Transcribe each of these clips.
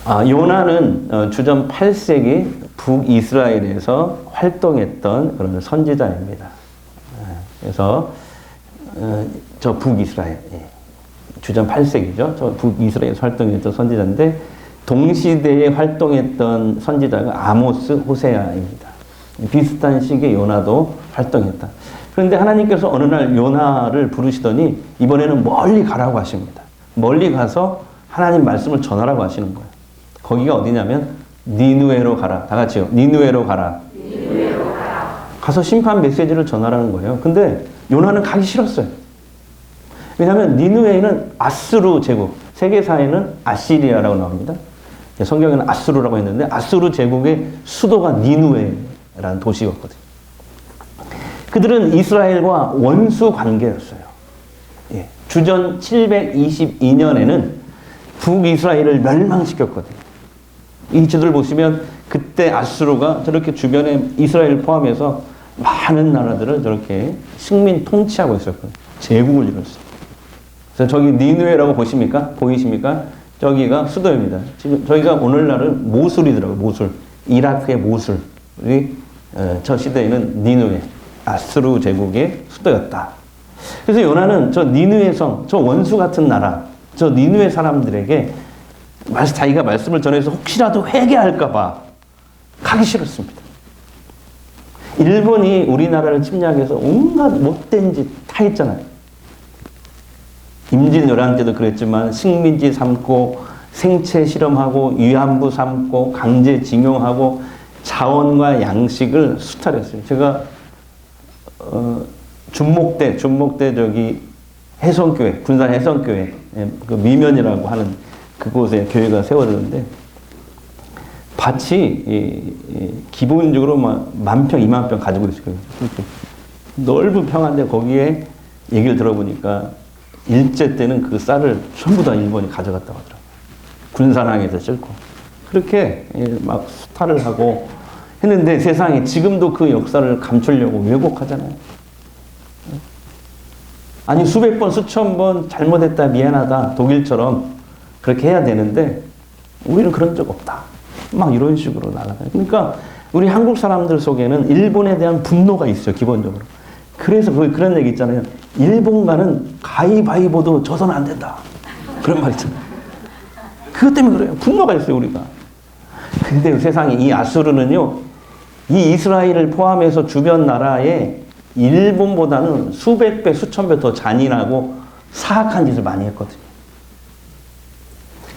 요나는 주전 8세기 북이스라엘에서 활동했던 그런 선지자입니다. 그래서 저 북이스라엘, 주전 8세기죠. 저 북이스라엘에서 활동했던 선지자인데 동시대에 활동했던 선지자가 아모스, 호세아입니다. 비슷한 시기에 요나도 활동했다. 그런데 하나님께서 어느 날 요나를 부르시더니 이번에는 멀리 가라고 하십니다. 멀리 가서 하나님 말씀을 전하라고 하시는 거예요. 거기가 어디냐면 니누에로 가라. 다 같이요. 니누에로 가라. 니누에로 가라. 가서 심판 메시지를 전하라는 거예요. 근데 요나는 가기 싫었어요. 왜냐하면 니누에는 아수르 제국, 세계사에는 아시리아라고 나옵니다. 성경에는 아수르라고 했는데 아수르 제국의 수도가 니누에라는 도시였거든요. 그들은 이스라엘과 원수 관계였어요. 주전 722년에는 북이스라엘을 멸망시켰거든요. 이 지도를 보시면 그때 아수르가 저렇게 주변에 이스라엘 포함해서 많은 나라들을 저렇게 식민 통치하고 있었거든요. 제국을 이뤘어요. 그래서 저기 니누에라고 보이십니까? 저기가 수도입니다. 지금 저희가 오늘날은 모술이더라고요. 모술. 이라크의 모술이 저 시대에는 니누에, 아수르 제국의 수도였다. 그래서 요나는 저 니누의 성, 저 원수 같은 나라, 저 니누의 사람들에게 자기가 말씀을 전해서 혹시라도 회개할까봐 가기 싫었습니다. 일본이 우리나라를 침략해서 온갖 못된 짓 다 했잖아요. 임진왜란 때도 그랬지만 식민지 삼고 생체 실험하고 위안부 삼고 강제징용하고 자원과 양식을 수탈했어요. 제가 준목대 저기 해성교회, 군산 해성교회, 그 미면이라고 하는 그곳에 교회가 세워졌는데 밭이 기본적으로 막 10,000평, 20,000평 가지고 있을 거예요. 넓은 평화인데 거기에 얘기를 들어보니까 일제 때는 그 쌀을 전부 다 일본이 가져갔다고 하더라고요. 군산항에서 싣고. 그렇게 막 수탈을 하고 했는데 세상에 지금도 그 역사를 감추려고 왜곡하잖아요. 아니 수백 번, 수천 번 잘못했다, 미안하다, 독일처럼 그렇게 해야 되는데 우리는 그런 적 없다. 막 이런 식으로 나가요. 그러니까 우리 한국 사람들 속에는 일본에 대한 분노가 있어요. 기본적으로. 그래서 그런 얘기 있잖아요. 일본과는 가위바위보도 져서는 안 된다. 그런 말 있잖아요. 그것 때문에 그래요. 분노가 있어요, 우리가. 근데 세상에 이 아수르는요, 이 이스라엘을 포함해서 주변 나라에 일본보다는 수백 배, 수천 배 더 잔인하고 사악한 짓을 많이 했거든요.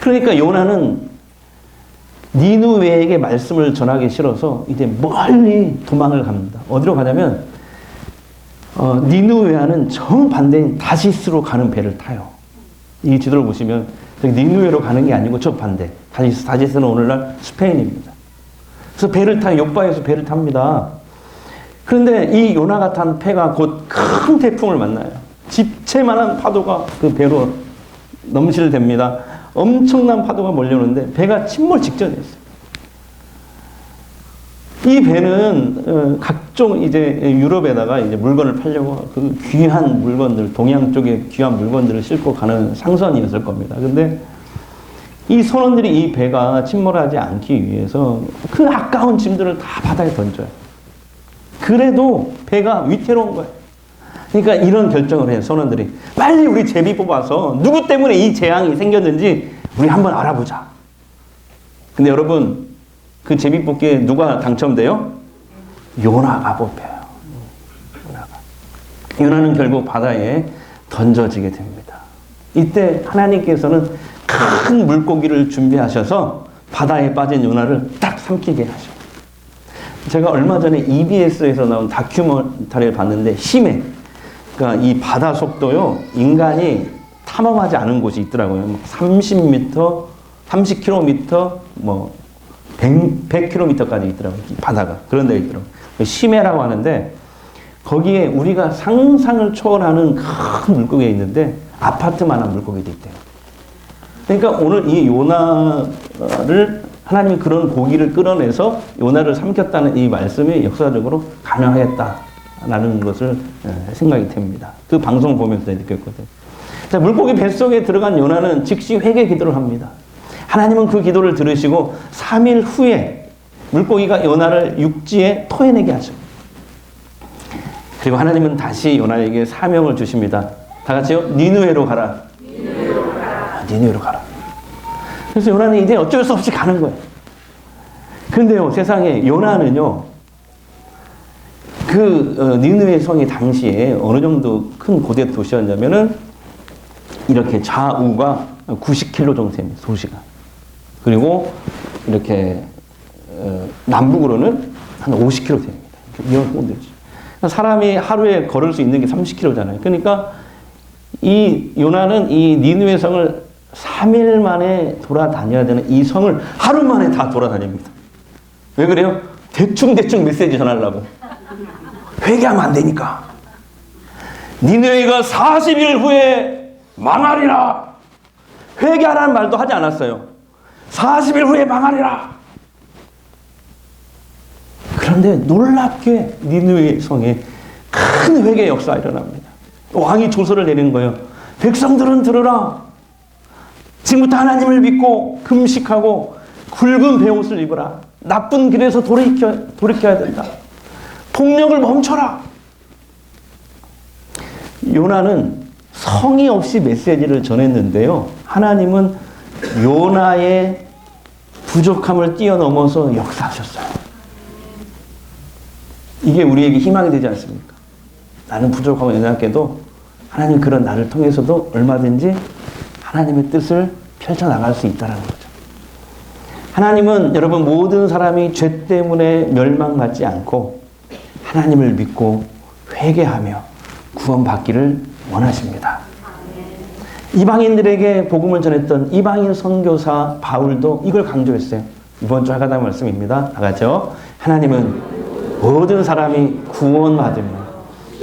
그러니까 요나는 니누웨에게 말씀을 전하기 싫어서 이제 멀리 도망을 갑니다. 어디로 가냐면 니누웨와는 정반대인 다시스로 가는 배를 타요. 이 지도를 보시면 니누웨로 가는 게 아니고 저 반대. 다시스는 오늘날 스페인입니다. 그래서 배를 타요. 요바에서 배를 탑니다. 그런데 이 요나가 탄 배가 곧 큰 태풍을 만나요. 집채만한 파도가 그 배로 넘실댑니다. 엄청난 파도가 몰려오는데 배가 침몰 직전이었어요. 이 배는 각종 이제 유럽에다가 이제 물건을 팔려고 그 귀한 물건들, 동양 쪽에 귀한 물건들을 싣고 가는 상선이었을 겁니다. 근데 이 선원들이 이 배가 침몰하지 않기 위해서 그 아까운 짐들을 다 바다에 던져요. 그래도 배가 위태로운 거예요. 그러니까 이런 결정을 해요, 선원들이. 빨리 우리 제비 뽑아서 누구 때문에 이 재앙이 생겼는지 우리 한번 알아보자. 근데 여러분, 그 제비 뽑기에 누가 당첨돼요? 요나가 뽑혀요. 요나는 결국 바다에 던져지게 됩니다. 이때 하나님께서는 큰 물고기를 준비하셔서 바다에 빠진 요나를 딱 삼키게 하셔요. 제가 얼마 전에 EBS에서 나온 다큐멘터리를 봤는데 심해. 그러니까 이 바다 속도요, 인간이 탐험하지 않은 곳이 있더라고요. 30m, 30km, 뭐 100km까지 있더라고요. 바다가. 그런 데 있더라고요. 심해라고 하는데 거기에 우리가 상상을 초월하는 큰 물고기가 있는데 아파트만한 물고기도 있대요. 그러니까 오늘 이 요나를 하나님이 그런 고기를 끌어내서 요나를 삼켰다는 이 말씀이 역사적으로 가능하겠다라는 것을 생각이 됩니다. 그 방송 보면서 느꼈거든요. 자, 물고기 뱃속에 들어간 요나는 즉시 회개 기도를 합니다. 하나님은 그 기도를 들으시고 3일 후에 물고기가 요나를 육지에 토해내게 하죠. 그리고 하나님은 다시 요나에게 사명을 주십니다. 다 같이요. 니느웨로 가라. 니느웨로 가라. 그래서 요나는 이제 어쩔 수 없이 가는 거예요. 그런데요, 세상에 요나는요, 니느웨 성이 당시에 어느 정도 큰 고대 도시였냐면은 이렇게 좌우가 90km 정도 됩니다. 도시가. 그리고 이렇게 남북으로는 한 50km 됩니다. 이런 곳들이죠. 사람이 하루에 걸을 수 있는 게 30km잖아요. 그러니까 이 요나는 이 니느웨 성을 3일 만에 돌아다녀야 되는 이 성을 하루 만에 다 돌아다닙니다. 왜 그래요? 대충 메시지 전하려고. 회개하면 안 되니까. 니느웨가 40일 후에 망하리라. 회개하라는 말도 하지 않았어요. 40일 후에 망하리라. 그런데 놀랍게 니느웨 성에 큰 회개의 역사가 일어납니다. 왕이 조서를 내리는 거예요. 백성들은 들으라. 지금부터 하나님을 믿고 금식하고 굵은 베옷을 입어라. 나쁜 길에서 돌이켜야 된다. 폭력을 멈춰라. 요나는 성의 없이 메시지를 전했는데요. 하나님은 요나의 부족함을 뛰어넘어서 역사하셨어요. 이게 우리에게 희망이 되지 않습니까? 나는 부족하고 연약해도 하나님 그런 나를 통해서도 얼마든지 하나님의 뜻을 펼쳐나갈 수 있다는 거죠. 하나님은 여러분 모든 사람이 죄 때문에 멸망받지 않고 하나님을 믿고 회개하며 구원받기를 원하십니다. 이방인들에게 복음을 전했던 이방인 선교사 바울도 이걸 강조했어요. 이번 주 하가다 말씀입니다. 다 같이요. 하나님은 모든 사람이 구원받으며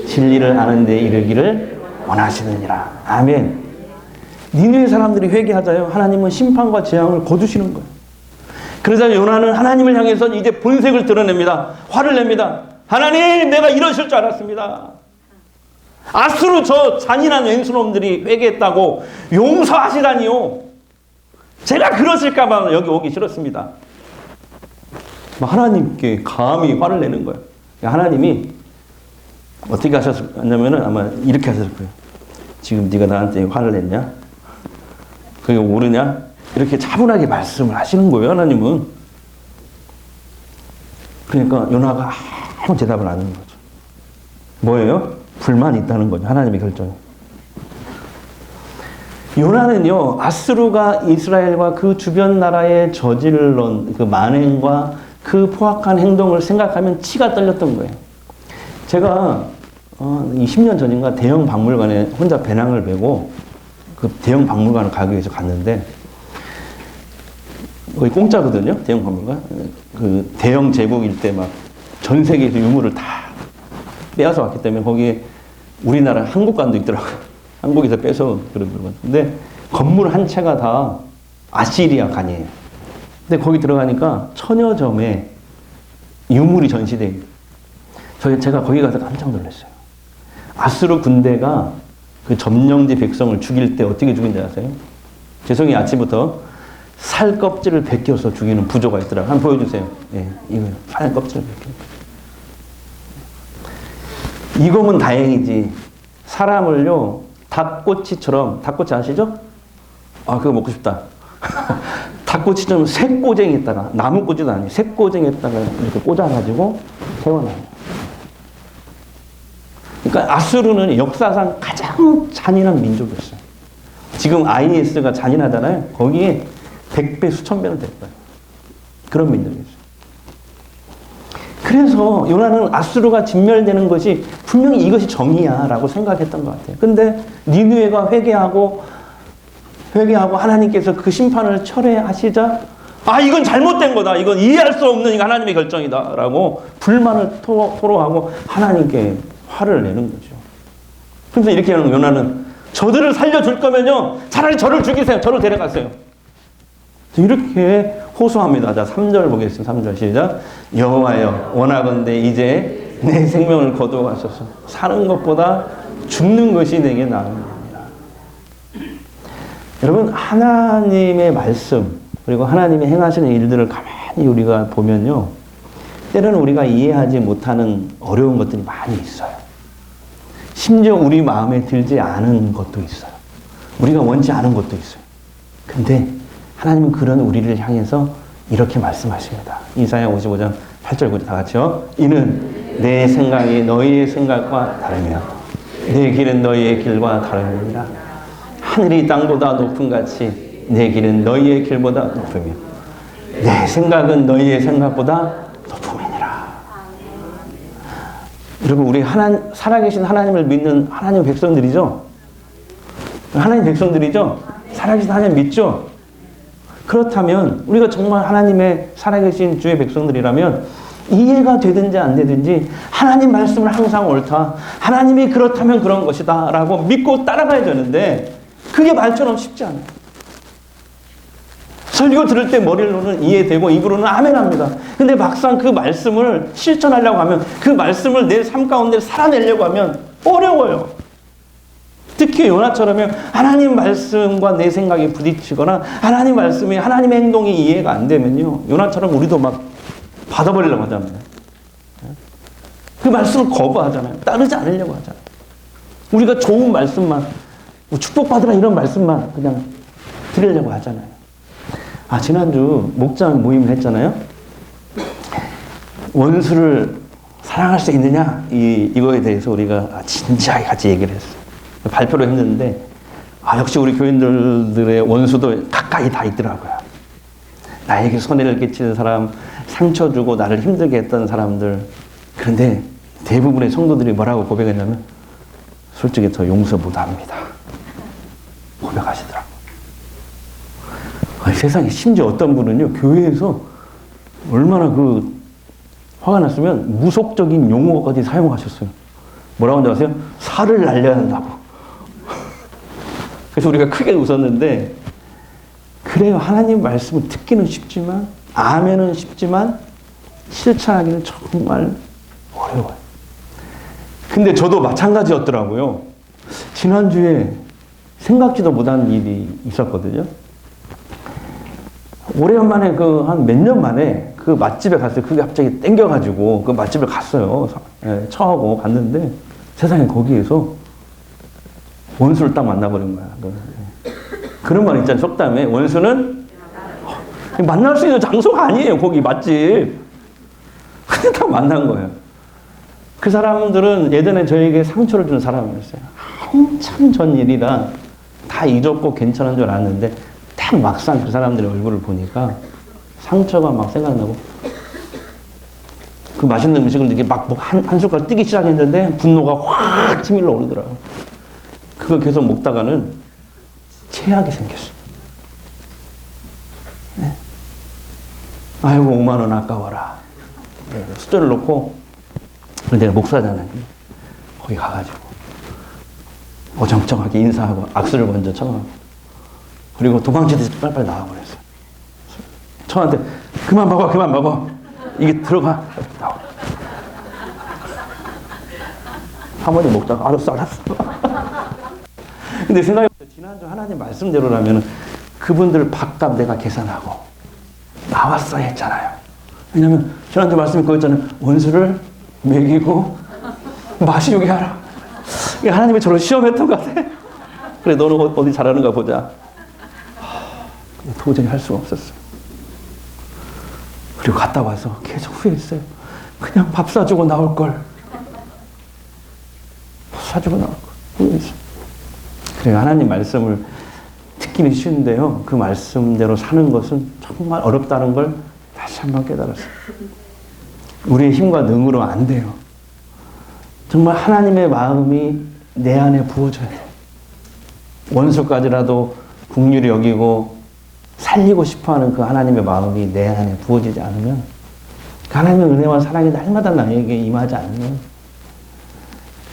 진리를 아는 데 이르기를 원하시느니라. 아멘. 니느웨 사람들이 회개하자요. 하나님은 심판과 재앙을 거두시는 거예요. 그러자 요나는 하나님을 향해서 이제 본색을 드러냅니다. 화를 냅니다. 하나님, 내가 이러실 줄 알았습니다. 아수르 저 잔인한 왼수놈들이 회개했다고 용서하시다니요. 제가 그러실까봐 여기 오기 싫었습니다. 하나님께 감히 화를 내는 거예요. 하나님이 어떻게 하셨냐면은 아마 이렇게 하셨을 거예요. 지금 네가 나한테 화를 냈냐? 그게 옳으냐? 이렇게 차분하게 말씀을 하시는 거예요, 하나님은. 그러니까 요나가 아무 대답을 안 하는 거죠. 뭐예요? 불만이 있다는 거죠. 하나님의 결정이. 요나는요, 아수르가 이스라엘과 그 주변 나라에 저질러온 그 만행과 그 포악한 행동을 생각하면 치가 떨렸던 거예요. 제가 20년 전인가 대형 박물관에 혼자 배낭을 메고 그 대형 박물관을 가기 위해서 갔는데 거기 공짜거든요. 대형 박물관. 그 대형 제국일 때 막 전 세계에서 유물을 다 빼앗아 왔기 때문에 거기에 우리나라 한국관도 있더라고요. 한국에서 뺏어 그런 물건. 근데 건물 한 채가 다 아시리아 관이에요. 근데 거기 들어가니까 천여 점의 유물이 전시되어 있어요. 제가 거기 가서 깜짝 놀랐어요. 아수르 군대가 그 점령지 백성을 죽일 때 어떻게 죽인지 아세요? 죄송해요. 아침부터 살 껍질을 벗겨서 죽이는 부조가 있더라고요. 한번 보여주세요. 예, 이거 살 껍질을 벗겨. 이거면 다행이지. 사람을요, 닭꼬치처럼, 닭꼬치 아시죠? 아, 그거 먹고 싶다. 닭꼬치처럼 새꼬쟁이에다가, 나무꼬치도 아니에요. 새꼬쟁이에다가 이렇게 꽂아가지고 세워놔요. 그러니까 아수르는 역사상 가장 잔인한 민족이었어요. 지금 IS가 잔인하잖아요. 거기에 100배, 수천 배는 될 거예요. 그런 민족이었어요. 그래서 요나는 아수르가 진멸되는 것이 분명히 이것이 정의야 라고 생각했던 것 같아요. 근데 니느웨가 회개하고 하나님께서 그 심판을 철회하시자 이건 잘못된 거다. 이건 이해할 수 없는 이거 하나님의 결정이다 라고 불만을 토로하고 하나님께 화를 내는 거죠. 그래서 이렇게 하는 요나는 저들을 살려줄 거면요 차라리 저를 죽이세요. 저를 데려가세요. 이렇게 호소합니다. 자, 3절 보겠습니다. 3절 시작. 여호와여 원하건대 이제 내 생명을 거두어가소서. 사는 것보다 죽는 것이 내게 나으니라. 여러분, 하나님의 말씀, 그리고 하나님이 행하시는 일들을 가만히 우리가 보면요. 때로는 우리가 이해하지 못하는 어려운 것들이 많이 있어요. 심지어 우리 마음에 들지 않은 것도 있어요. 우리가 원치 않은 것도 있어요. 근데 하나님은 그런 우리를 향해서 이렇게 말씀하십니다. 이사야 55장 8절 9절 다 같이요. 이는 내 생각이 너희의 생각과 다르며 내 길은 너희의 길과 다름이니라. 하늘이 땅보다 높은 같이 내 길은 너희의 길보다 높으며 내 생각은 너희의 생각보다 높음이니라. 여러분, 우리 살아계신 하나님을 믿는 하나님 백성들이죠? 하나님 백성들이죠? 살아계신 하나님 믿죠? 그렇다면 우리가 정말 하나님의 살아계신 주의 백성들이라면 이해가 되든지 안 되든지 하나님 말씀은 항상 옳다. 하나님이 그렇다면 그런 것이다 라고 믿고 따라가야 되는데 그게 말처럼 쉽지 않아요. 설교 들을 때 머리로는 이해되고 입으로는 아멘합니다. 근데 막상 그 말씀을 실천하려고 하면, 그 말씀을 내 삶 가운데 살아내려고 하면 어려워요. 특히 요나처럼 하나님 말씀과 내 생각이 부딪히거나 하나님 말씀이, 하나님의 행동이 이해가 안 되면요, 요나처럼 우리도 막 받아버리려고 하잖아요. 그 말씀을 거부하잖아요. 따르지 않으려고 하잖아요. 우리가 좋은 말씀만, 축복받으라 이런 말씀만 그냥 들으려고 하잖아요. 지난주 목장 모임을 했잖아요. 원수를 사랑할 수 있느냐, 이거에 대해서 우리가 진지하게 같이 얘기를 했어요. 발표를 했는데 역시 우리 교인들의 원수도 가까이 다 있더라고요. 나에게 손해를 끼치는 사람, 상처 주고 나를 힘들게 했던 사람들. 그런데 대부분의 성도들이 뭐라고 고백했냐면 솔직히 더 용서 못합니다 고백하시더라고요. 세상에, 심지어 어떤 분은요, 교회에서 얼마나 화가 났으면 무속적인 용어까지 사용하셨어요. 뭐라고 하는지 아세요? 살을 날려야 한다고. 그래서 우리가 크게 웃었는데, 그래요. 하나님 말씀을 듣기는 쉽지만, 아멘은 쉽지만 실천하기는 정말 어려워요. 근데 저도 마찬가지였더라고요. 지난주에 생각지도 못한 일이 있었거든요. 오래간만에 한 몇 년 만에 그 맛집에 갔어요. 그게 갑자기 땡겨가지고 그 맛집을 갔어요. 처하고 갔는데 세상에, 거기에서 원수를 딱 만나버린 거야. 그런 말 있잖아요. 속담에 원수는 만날 수 있는 장소가 아니에요. 거기 맛집. 근데 딱 만난 거예요. 그 사람들은 예전에 저에게 상처를 준 사람이었어요. 한참 전 일이라 다 잊었고 괜찮은 줄 알았는데 딱 막상 그 사람들의 얼굴을 보니까 상처가 막 생각나고, 그 맛있는 음식을 이렇게 막 한 숟갈 뛰기 시작했는데 분노가 확 치밀러 오르더라고요. 그걸 계속 먹다가는 체하게 생겼어요. 네. 아이고 5만 원 아까워라. 네, 숫자를 놓고, 내가 목사잖아요. 거기 가가지고 어정쩡하게 인사하고 악수를 먼저 청하고, 그리고 도망치듯이 빨리빨리 나와버렸어요. 저한테 그만 먹어 이게 들어가. 나와. 사모님 먹다가 알았어 근데 생각해보세요. 지난주 하나님 말씀대로라면 그분들 밥값 내가 계산하고 나왔어야 했잖아요. 왜냐면 지난주 말씀이 그거였잖아요. 원수를 먹이고 마시게 하라. 하나님이 저를 시험했던 것 같아. 그래, 너는 어디 잘하는가 보자. 근데 도저히 할 수가 없었어요. 그리고 갔다 와서 계속 후회했어요. 그냥 밥 사주고 나올 걸. 후회했어요. 그래요. 하나님 말씀을 듣기는 쉬운데요, 그 말씀대로 사는 것은 정말 어렵다는 걸 다시 한번 깨달았어요. 우리의 힘과 능으로 안 돼요. 정말 하나님의 마음이 내 안에 부어져야 돼요. 원수까지라도 긍휼히 여기고 살리고 싶어하는 그 하나님의 마음이 내 안에 부어지지 않으면, 그 하나님의 은혜와 사랑이 날마다 나에게 임하지 않으면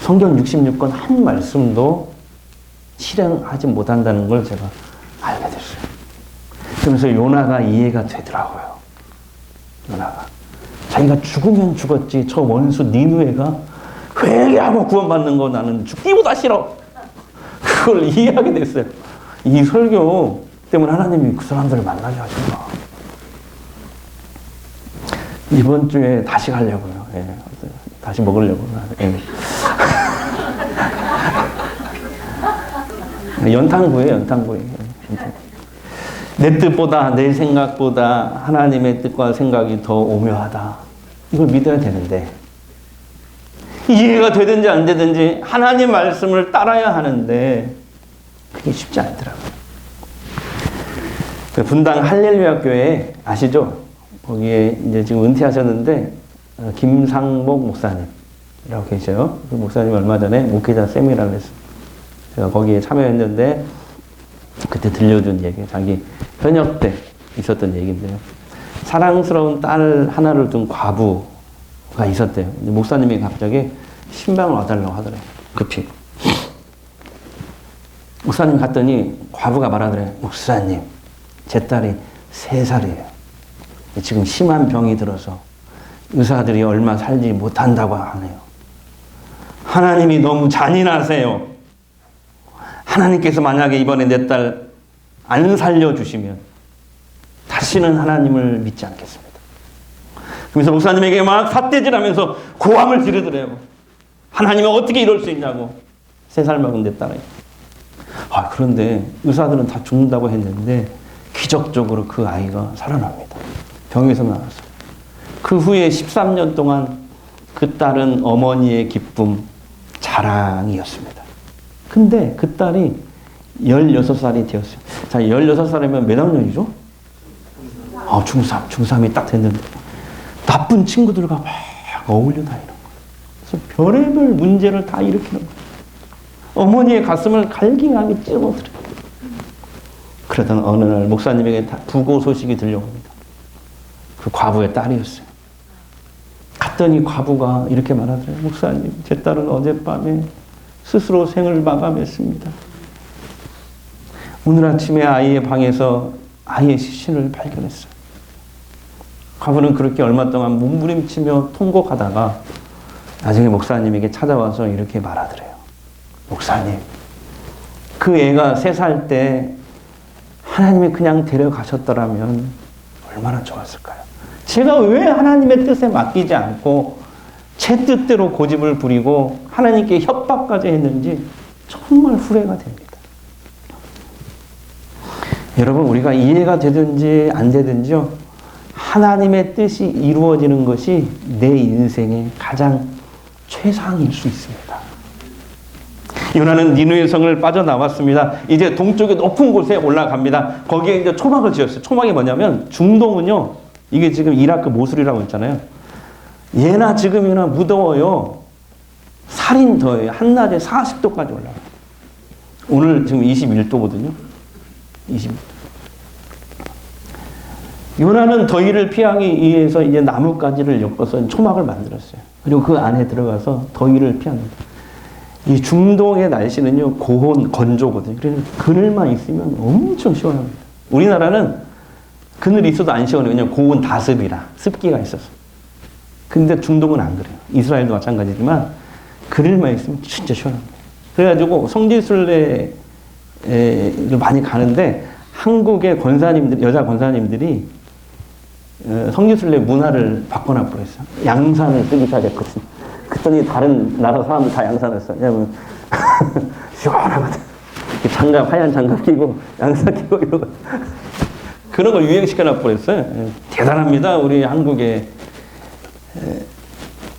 성경 66권 한 말씀도 실행하지 못한다는 걸 제가 알게 됐어요. 그러면서 요나가 이해가 되더라고요. 요나가 자기가 죽으면 죽었지, 저 원수 니느웨가 회개하고 구원받는 거 나는 죽기보다 싫어. 그걸 이해하게 됐어요. 이 설교 때문에 하나님이 그 사람들을 만나게 하신다. 이번 주에 다시 가려고요. 예. 다시 먹으려고. 예. 연탄구예요, 연탄구예요. 내 뜻보다, 내 생각보다 하나님의 뜻과 생각이 더 오묘하다. 이걸 믿어야 되는데, 이해가 되든지 안 되든지 하나님 말씀을 따라야 하는데, 그게 쉽지 않더라고요. 그 분당 할렐루야 교회 아시죠? 거기에 이제 지금 은퇴하셨는데, 김상목 목사님이라고 계셔요. 그 목사님 얼마 전에 목회자 세미나를 했어요. 제가 거기에 참여했는데, 그때 들려준 얘기, 자기 현역 때 있었던 얘기인데요. 사랑스러운 딸 하나를 둔 과부가 있었대요. 목사님이 갑자기 신방을 와달라고 하더래요. 급히. 목사님 갔더니 과부가 말하더래요. 목사님, 제 딸이 3살이에요. 지금 심한 병이 들어서 의사들이 얼마 살지 못한다고 하네요. 하나님이 너무 잔인하세요. 하나님께서 만약에 이번에 내 딸 안 살려주시면 다시는 하나님을 믿지 않겠습니다. 그래서 목사님에게 막 삿대질하면서 고함을 지르더래요. 하나님은 어떻게 이럴 수 있냐고. 3살 먹은 내 딸이. 그런데 의사들은 다 죽는다고 했는데 기적적으로 그 아이가 살아납니다. 병에서 나와서. 그 후에 13년 동안 그 딸은 어머니의 기쁨, 자랑이었습니다. 근데 그 딸이 16살이 되었어요. 자, 16살이면 몇 학년이죠? 중3이 딱 됐는데 나쁜 친구들과 막 어울려 다니는 거예요. 그래서 별의별 문제를 다 일으키는 거예요. 어머니의 가슴을 갈기갈기 찔러들어요. 그러던 어느 날 목사님에게 부고 소식이 들려옵니다. 그 과부의 딸이었어요. 갔더니 과부가 이렇게 말하더래요. 목사님, 제 딸은 어젯밤에 스스로 생을 마감했습니다. 오늘 아침에 아이의 방에서 아이의 시신을 발견했어요. 과부는 그렇게 얼마 동안 몸부림치며 통곡하다가 나중에 목사님에게 찾아와서 이렇게 말하더래요. 목사님, 그 애가 3살 때 하나님이 그냥 데려가셨더라면 얼마나 좋았을까요? 제가 왜 하나님의 뜻에 맡기지 않고 제 뜻대로 고집을 부리고 하나님께 협박까지 했는지 정말 후회가 됩니다. 여러분, 우리가 이해가 되든지 안 되든지요, 하나님의 뜻이 이루어지는 것이 내 인생의 가장 최상일 수 있습니다. 요나는 니느웨 성을 빠져나왔습니다. 이제 동쪽의 높은 곳에 올라갑니다. 거기에 이제 초막을 지었어요. 초막이 뭐냐면 중동은요, 이게 지금 이라크 모술이라고 했잖아요. 예나 지금이나 무더워요. 살인 더해요. 한낮에 40도까지 올라가요. 오늘 지금 21도거든요. 20. 요나는 더위를 피하기 위해서 이제 나뭇가지를 엮어서 초막을 만들었어요. 그리고 그 안에 들어가서 더위를 피합니다. 이 중동의 날씨는요, 고온, 건조거든요. 그래서 그늘만 있으면 엄청 시원합니다. 우리나라는 그늘이 있어도 안 시원해요. 왜냐면 고온 다습이라, 습기가 있어서. 근데 중동은 안 그래요. 이스라엘도 마찬가지지만 그늘만 있으면 진짜 시원합니다. 그래가지고 성지순례를 많이 가는데 한국의 권사님들, 여자 권사님들이 성지순례 문화를 바꿔놔 버렸어요. 양산을 쓰기 시작했거든요. 그랬더니 다른 나라 사람들 다 양산을 써요. 왜냐면 시원하거든. 장갑, 하얀 장갑 끼고 양산 끼고 이러고 그런 걸 유행시켜놔 버렸어요. 대단합니다. 우리 한국의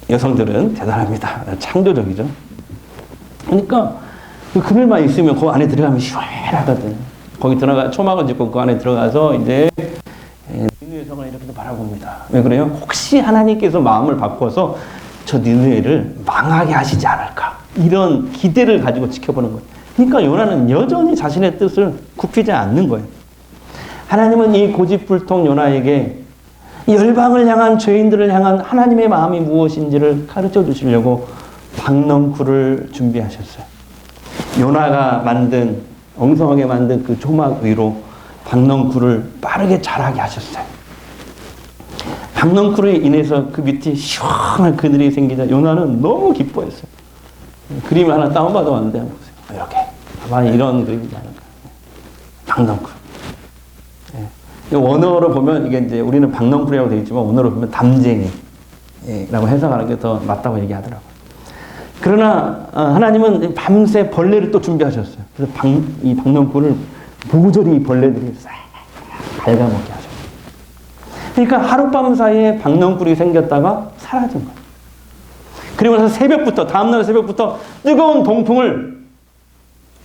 여성들은 대단합니다. 창조적이죠. 그러니까 그 그늘만 있으면 그 안에 들어가면 시원하거든요. 거기 들어가 초막을 짓고 그 안에 들어가서 이제 니느웨 성을 이렇게 바라봅니다. 왜 그래요? 혹시 하나님께서 마음을 바꿔서 저 니느웨를 망하게 하시지 않을까, 이런 기대를 가지고 지켜보는 거예요. 그러니까 요나는 여전히 자신의 뜻을 굽히지 않는 거예요. 하나님은 이 고집불통 요나에게 열방을 향한, 죄인들을 향한 하나님의 마음이 무엇인지를 가르쳐 주시려고 박넝쿨을 준비하셨어요. 요나가 엉성하게 만든 그 초막 위로 박넝쿨을 빠르게 자라게 하셨어요. 박넝쿨에 인해서 그 밑에 시원한 그늘이 생기자 요나는 너무 기뻐했어요. 그림을 하나 다운받아 왔는데 한번 보세요. 이렇게 아마 이런 그림이지 않을까. 박넝쿨. 원어로 보면 이게 이제 우리는 박넝쿨이라고 되어 있지만 원어로 보면 담쟁이라고 해석하는 게 더 맞다고 얘기하더라고요. 그러나 하나님은 밤새 벌레를 또 준비하셨어요. 그래서 이 박넝쿨을 모조리 벌레들이 싹 갉아먹게 하셨어요. 그러니까 하룻밤 사이에 박넝쿨이 생겼다가 사라진 거예요. 그리고 나서 다음날 새벽부터 뜨거운 동풍을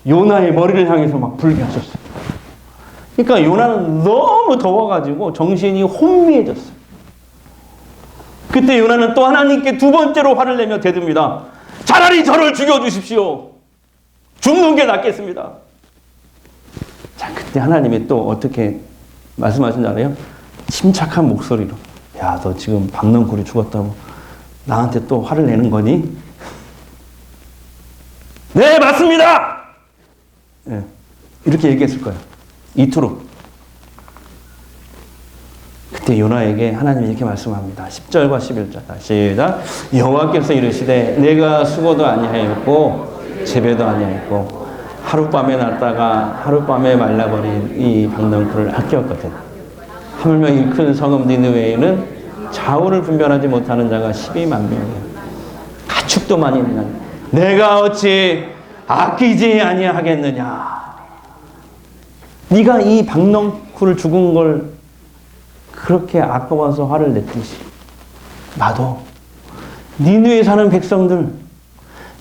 요나의 머리를 향해서 막 불게 하셨어요. 그러니까 요나는 너무 더워가지고 정신이 혼미해졌어요. 그때 요나는 또 하나님께 두 번째로 화를 내며 대듭니다. 차라리 저를 죽여주십시오. 죽는 게 낫겠습니다. 자, 그때 하나님이 또 어떻게 말씀하신 줄 알아요? 침착한 목소리로. 야, 너 지금 박넝쿨이 죽었다고 나한테 또 화를 내는 거니? 네, 맞습니다! 네, 이렇게 얘기했을 거예요. 이투로. 그때 요나에게 하나님이 이렇게 말씀합니다. 10절과 11절. 시작. 여호와께서 이르시되 내가 수고도 아니하였고 재배도 아니하였고 하룻밤에 났다가 하룻밤에 말라버린 이 박넝쿨을 아꼈거든. 하물며 이 큰 성읍 니느웨에는 좌우를 분별하지 못하는 자가 12만 명이야. 가축도 많이 있는 내가 어찌 아끼지 아니하겠느냐. 네가 이 박넝쿨 죽은 걸 그렇게 아까워서 화를 냈듯이 나도 니느웨에 사는 백성들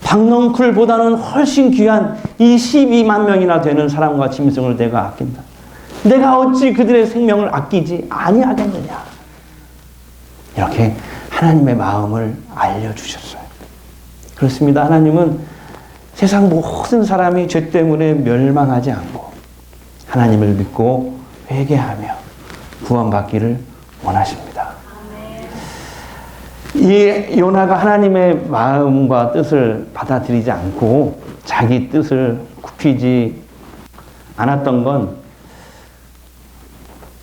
박넝쿨보다는 훨씬 귀한 이 12만 명이나 되는 사람과 짐승을 내가 아낀다. 내가 어찌 그들의 생명을 아끼지 아니하겠느냐. 이렇게 하나님의 마음을 알려주셨어요. 그렇습니다. 하나님은 세상 모든 사람이 죄 때문에 멸망하지 않고 하나님을 믿고 회개하며 구원받기를 원하십니다. 이 요나가 하나님의 마음과 뜻을 받아들이지 않고 자기 뜻을 굽히지 않았던 건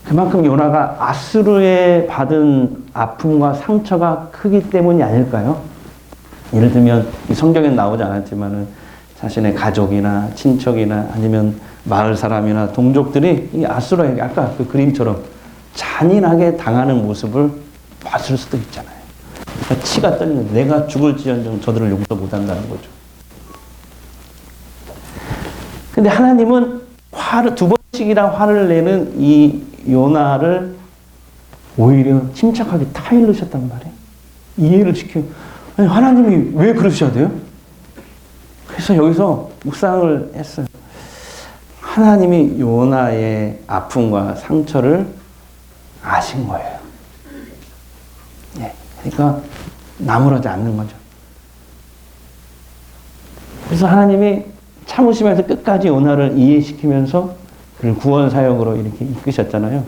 그만큼 요나가 아수르에 받은 아픔과 상처가 크기 때문이 아닐까요? 예를 들면 이 성경엔 나오지 않았지만은 자신의 가족이나 친척이나 아니면 마을 사람이나 동족들이 이 아수르에게 아까 그 그림처럼 잔인하게 당하는 모습을 봤을 수도 있잖아요. 그러니까 치가 떨리는 내가 죽을지언정 저들을 용서 못한다는 거죠. 근데 하나님은 두 번씩이나 화를 내는 이 요나를 오히려 침착하게 타일르셨단 말이에요. 이해를 시키고 아니, 하나님이 왜 그러셔야 돼요? 그래서 여기서 묵상을 했어요. 하나님이 요나의 아픔과 상처를 아신 거예요. 네, 그러니까 나무라지 않는 거죠. 그래서 하나님이 참으시면서 끝까지 요나를 이해시키면서 그를 구원 사역으로 이렇게 이끄셨잖아요.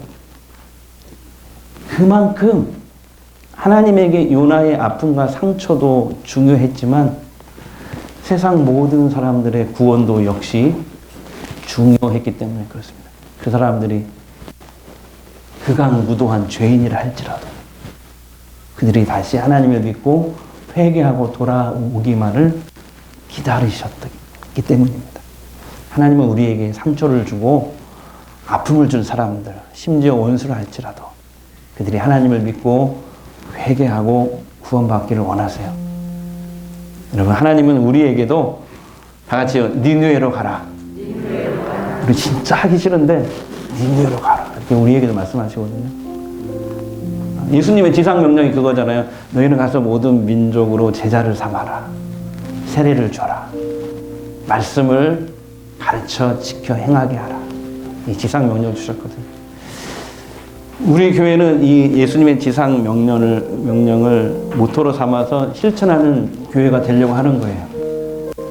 그만큼 하나님에게 요나의 아픔과 상처도 중요했지만 세상 모든 사람들의 구원도 역시 중요했기 때문에 그렇습니다. 그 사람들이 극악무도한 죄인이라 할지라도 그들이 다시 하나님을 믿고 회개하고 돌아오기만을 기다리셨기 때문입니다. 하나님은 우리에게 상처를 주고 아픔을 준 사람들, 심지어 원수를 할지라도 그들이 하나님을 믿고 회개하고 구원받기를 원하세요. 여러분, 하나님은 우리에게도 다 같이 니느웨로 가라. 우리 진짜 하기 싫은데 니느웨로 가라. 이렇게 우리에게도 말씀하시거든요. 예수님의 지상 명령이 그거잖아요. 너희는 가서 모든 민족으로 제자를 삼아라. 세례를 줘라. 말씀을 가르쳐 지켜 행하게 하라. 이 지상 명령을 주셨거든요. 우리 교회는 이 예수님의 지상 명령을 모토로 삼아서 실천하는 교회가 되려고 하는 거예요.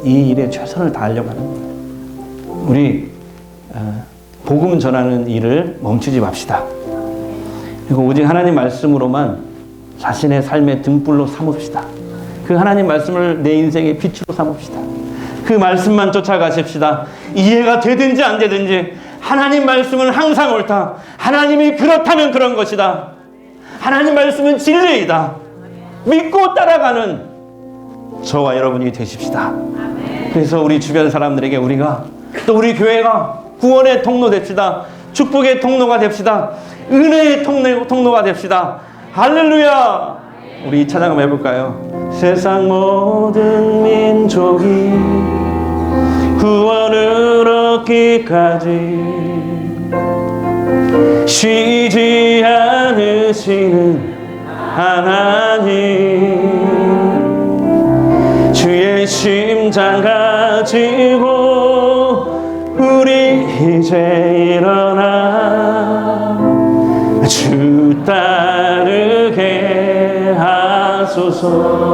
이 일에 최선을 다하려고 하는 거예요. 우리 복음 전하는 일을 멈추지 맙시다. 그리고 오직 하나님 말씀으로만 자신의 삶의 등불로 삼읍시다. 그 하나님 말씀을 내 인생의 빛으로 삼읍시다. 그 말씀만 쫓아가십시다. 이해가 되든지 안 되든지 하나님 말씀은 항상 옳다. 하나님이 그렇다면 그런 것이다. 하나님 말씀은 진리이다. 믿고 따라가는 저와 여러분이 되십시다. 그래서 우리 주변 사람들에게 우리가 또 우리 교회가 구원의 통로 됩시다. 축복의 통로가 됩시다. 은혜의 통로가 됩시다. 할렐루야. 우리 이 찬양 한번 해볼까요? 세상 모든 민족이 구원을 얻기까지 쉬지 않으시는 하나님, 주의 심장 가지고 우리 이제 일어나 주 따르게 하소서.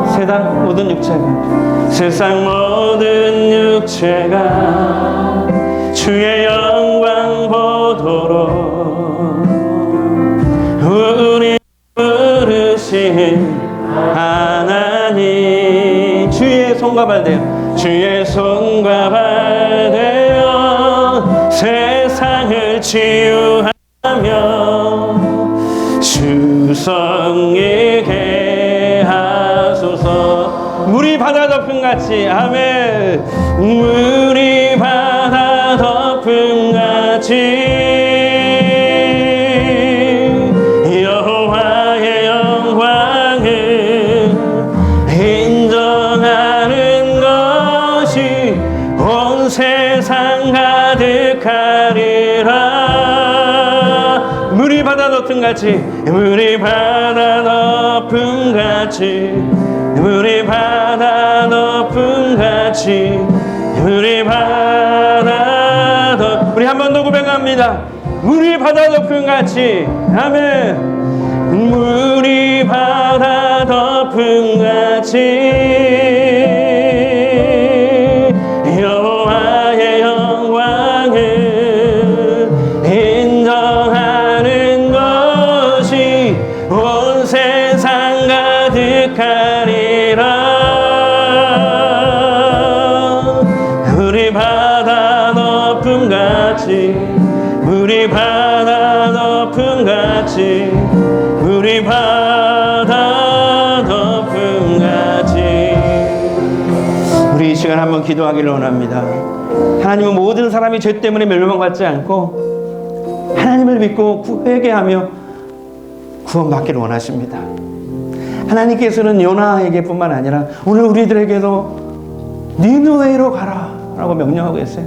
세상 모든 육체가 주의 영광 보도록 우리 부르신 하나님, 주의 손과 발 되어, 주의 손과 발 되어 세상을 치유하며 주성이게 하소서. 물이 바다 덮음같이, 아멘. 물이 바다 덮음같이 여호와의 영광을 인정하는 것이 온 세상 가득하리라. 물이 바다 덮음같이, 물이 바다 덮음같이, 물이 바다 덮음같이, 물이 바다 덮. 우리 한 번 더 고백합니다. 물이 바다 덮음같이, 아멘. 물이 바다 덮음같이 여호와의 영광을 인정하는 것이 온 세상 가득하리라. 물이 바다 덮음같이, 물이 바다 덮음같이, 물이 바다 덮음같이. 우리 이 시간 한번 기도하기를 원합니다. 하나님은 모든 사람이 죄 때문에 멸망받지 않고 하나님을 믿고 회개하며 구원받기를 원하십니다. 하나님께서는 요나에게 뿐만 아니라 오늘 우리들에게도 니느웨로 가라 라고 명령하고 계세요.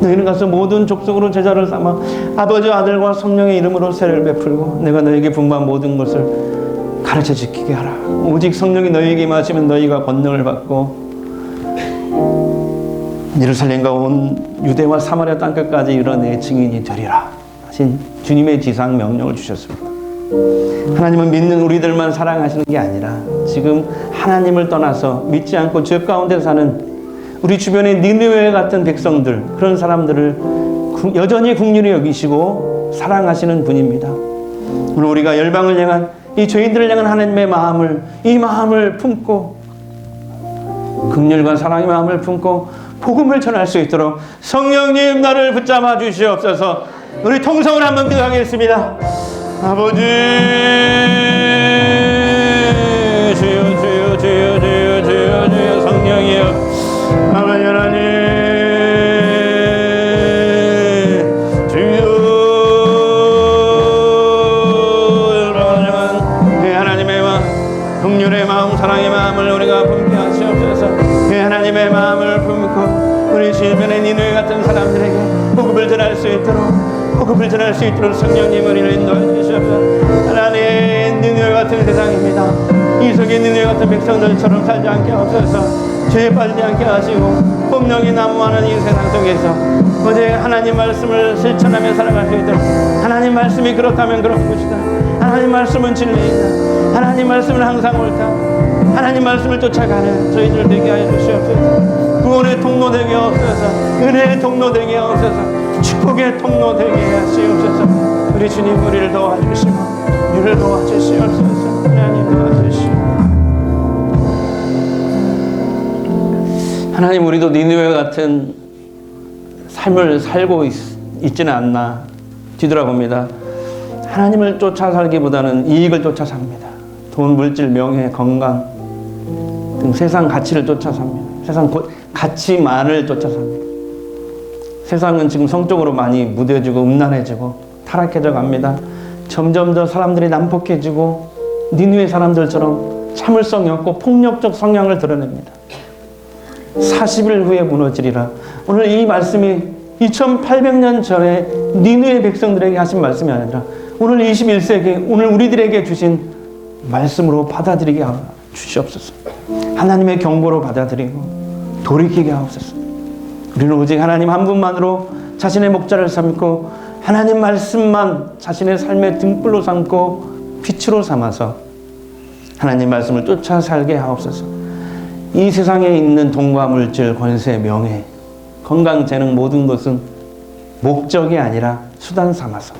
너희는 가서 모든 족속으로 제자를 삼아 아버지, 아들과 성령의 이름으로 세례를 베풀고 내가 너에게 분부한 모든 것을 가르쳐 지키게 하라. 오직 성령이 너희에게 임하시면 너희가 권능을 받고 예루살렘과 온 유대와 사마리아 땅끝까지 이르러 증인이 되리라 하신 주님의 지상 명령을 주셨습니다. 하나님은 믿는 우리들만 사랑하시는 게 아니라 지금 하나님을 떠나서 믿지 않고 죄 가운데 사는 우리 주변의 니느웨 같은 백성들, 그런 사람들을 여전히 긍휼히 여기시고 사랑하시는 분입니다. 오늘 우리가 열방을 향한 이 죄인들을 향한 하나님의 마음을, 이 마음을 품고 긍휼과 사랑의 마음을 품고 복음을 전할 수 있도록 성령님 나를 붙잡아 주시옵소서. 우리 통성을 한번 기도하겠습니다. 아버지, 주여 주여 주여 주여 주여 주여, 성령이여, 아버지 하나님, 주여, 내 하나님의 마음, 긍휼의 마음, 사랑의 마음을 우리가 품게 하시옵소서. 내 하나님의 마음을 품고 우리 주변의 니느웨 같은 사람들에게 복음을 전할 수 있도록 성령님 우리를 인도해 주시옵소서. 하나님, 니느웨 같은 세상입니다. 이석의 니느웨 같은 백성들처럼 살지 않게 하옵소서. 죄에 빠지지 않게 하시고 폭력이 난무하는 이 세상 속에서 어제 하나님 말씀을 실천하며 살아갈 수 있도록, 하나님 말씀이 그렇다면 그런 것이다, 하나님 말씀은 진리이다, 하나님 말씀은 항상 옳다, 하나님 말씀을 쫓아가는 저희들 되게 하여 주시옵소서. 구원의 통로 되게 하옵소서. 은혜의 통로 되게 하옵소서. 축복의 통로 되게 하시옵소서. 우리 주님 우리를 도와주시고 우리를 도와주시옵소서. 하나님 도와주시옵소서. 하나님, 우리도 니느웨 같은 삶을 살고 있지는 않나 뒤돌아봅니다. 하나님을 쫓아 살기보다는 이익을 쫓아 삽니다. 돈, 물질, 명예, 건강 등 세상 가치를 쫓아 삽니다. 세상 가치만을 쫓아 삽니다. 세상은 지금 성적으로 많이 무뎌지고 음란해지고 타락해져 갑니다. 점점 더 사람들이 난폭해지고 니느웨 사람들처럼 참을성이 없고 폭력적 성향을 드러냅니다. 40일 후에 무너지리라. 오늘 이 말씀이 2800년 전에 니느웨 백성들에게 하신 말씀이 아니라 오늘 21세기 오늘 우리들에게 주신 말씀으로 받아들이게 주시옵소서. 하나님의 경고로 받아들이고 돌이키게 하옵소서. 우리는 오직 하나님 한 분만으로 자신의 목자를 삼고 하나님 말씀만 자신의 삶의 등불로 삼고 빛으로 삼아서 하나님 말씀을 쫓아 살게 하옵소서. 이 세상에 있는 돈과 물질, 권세, 명예, 건강, 재능 모든 것은 목적이 아니라 수단 삼아서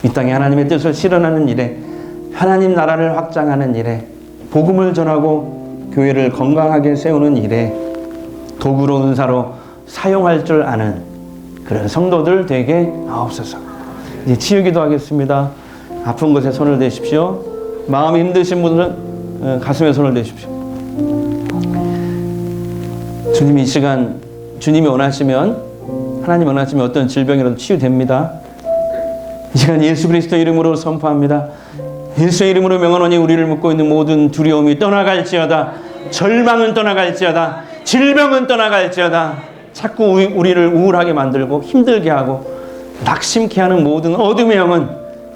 이 땅에 하나님의 뜻을 실현하는 일에 하나님 나라를 확장하는 일에 복음을 전하고 교회를 건강하게 세우는 일에 도구로 은사로 사용할 줄 아는 그런 성도들 되게 하옵소서. 이제 치유기도 하겠습니다. 아픈 곳에 손을 대십시오. 마음이 힘드신 분들은 가슴에 손을 대십시오. 주님 이 시간 주님이 원하시면 하나님 원하시면 어떤 질병이라도 치유됩니다. 이 시간 예수 그리스도 이름으로 선포합니다. 예수의 이름으로 명하노니 우리를 묶고 있는 모든 두려움이 떠나갈지어다. 절망은 떠나갈지어다. 질병은 떠나갈지어다. 자꾸 우리를 우울하게 만들고 힘들게 하고 낙심케 하는 모든 어둠의 영은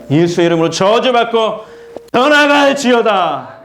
예수의 이름으로 저주받고 떠나갈지어다.